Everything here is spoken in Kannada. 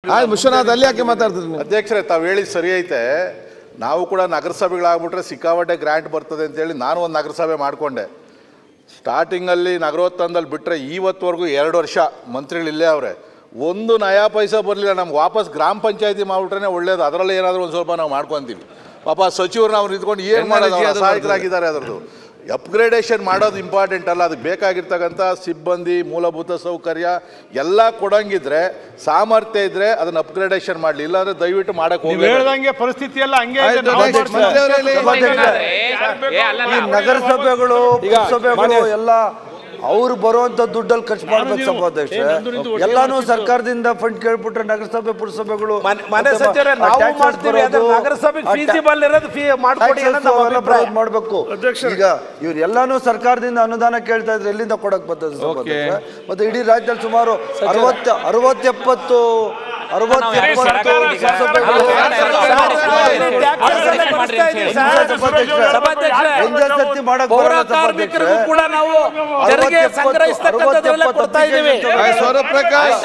ವಿಶ್ವನಾಥ್ ಅಲ್ಲಿ ಯಾಕೆ ಮಾತಾಡ್ತಿದ್ರು ಅಧ್ಯಕ್ಷರೇ ತಾವು ಹೇಳಿ ಸರಿ ಐತೆ. ನಾವು ಕೂಡ ನಗರಸಭೆಗಳಾಗ್ಬಿಟ್ರೆ ಸಿಕ್ಕಾಪಟ್ಟೆ ಗ್ರಾಂಟ್ ಬರ್ತದೆ ಅಂತೇಳಿ ನಾನು ಒಂದು ನಗರಸಭೆ ಮಾಡಿಕೊಂಡೆ. ಸ್ಟಾರ್ಟಿಂಗಲ್ಲಿ ನಗರೋತ್ಥಾನದಲ್ಲಿ ಬಿಟ್ಟರೆ ಇವತ್ತುವರೆಗೂ 2 ವರ್ಷ ಮಂತ್ರಿಗಳಿಲ್ಲೇ ಅವರೇ, ಒಂದು ನಯಾ ಪೈಸಾ ಬರಲಿಲ್ಲ. ನಮ್ಗೆ ವಾಪಸ್ ಗ್ರಾಮ ಪಂಚಾಯತಿ ಮಾಡಿಬಿಟ್ರೆ ಒಳ್ಳೇದು. ಅದರಲ್ಲಿ ಏನಾದರೂ ಒಂದು ಸ್ವಲ್ಪ ನಾವು ಮಾಡ್ಕೊತೀವಿ. ಪಾಪ ಸಚಿವರು ನಾವು ನಿಂತ್ಕೊಂಡು ಏನು ಮಾಡೋದು, ಸಹಾಯಕರಾಗಿದ್ದಾರೆ. ಅದರದ್ದು ಅಪ್ಗ್ರೇಡೇಷನ್ ಮಾಡೋದು ಇಂಪಾರ್ಟೆಂಟ್ ಅಲ್ಲ, ಅದಕ್ಕೆ ಬೇಕಾಗಿರ್ತಕ್ಕಂಥ ಸಿಬ್ಬಂದಿ ಮೂಲಭೂತ ಸೌಕರ್ಯ ಎಲ್ಲ ಕೊಡಂಗಿದ್ರೆ, ಸಾಮರ್ಥ್ಯ ಇದ್ರೆ ಅದನ್ನ ಅಪ್ಗ್ರೇಡೇಷನ್ ಮಾಡಲಿ. ಇಲ್ಲಾಂದ್ರೆ ದಯವಿಟ್ಟು ಮಾಡಕ್ಕೆ ಹೋಗಿ ಪರಿಸ್ಥಿತಿ ಎಲ್ಲ ಹಂಗೆ ನಗರಸಭೆಗಳು ಸಭೆಗಳು ಎಲ್ಲ ಅವ್ರು ಬರುವಂತ ದುಡ್ಡಲ್ಲಿ ಖರ್ಚು ಮಾಡ್ಬೇಕು ಸಭಾಧ್ಯಕ್ಷ. ಎಲ್ಲಾನು ಸರ್ಕಾರದಿಂದ ಫಂಡ್ ಕೇಳ್ಬಿಟ್ರೆ ನಗರಸಭೆ ಪುರಸಭೆಗಳು ಮಾಡ್ಬೇಕು. ಈಗ ಇವ್ರು ಎಲ್ಲಾನು ಸರ್ಕಾರದಿಂದ ಅನುದಾನ ಕೇಳ್ತಾ ಇದ್ರೆ ಎಲ್ಲಿಂದ ಕೊಡಕ್ ಬರ್ತದೆ ಸಭಾಧ್ಯಕ್ಷ? ಮತ್ತೆ ಇಡೀ ರಾಜ್ಯದಲ್ಲಿ ಸುಮಾರು 60-70 ಕೂಡ ನಾವು ತೆರಿಗೆ ಸಂಗ್ರಹಿಸ್ತಕ್ಕಂಥದ್ದೆಲ್ಲ ಕೊಡ್ತಾ ಇದ್ದೀವಿ. ಸೂರ್ಯಪ್ರಕಾಶ್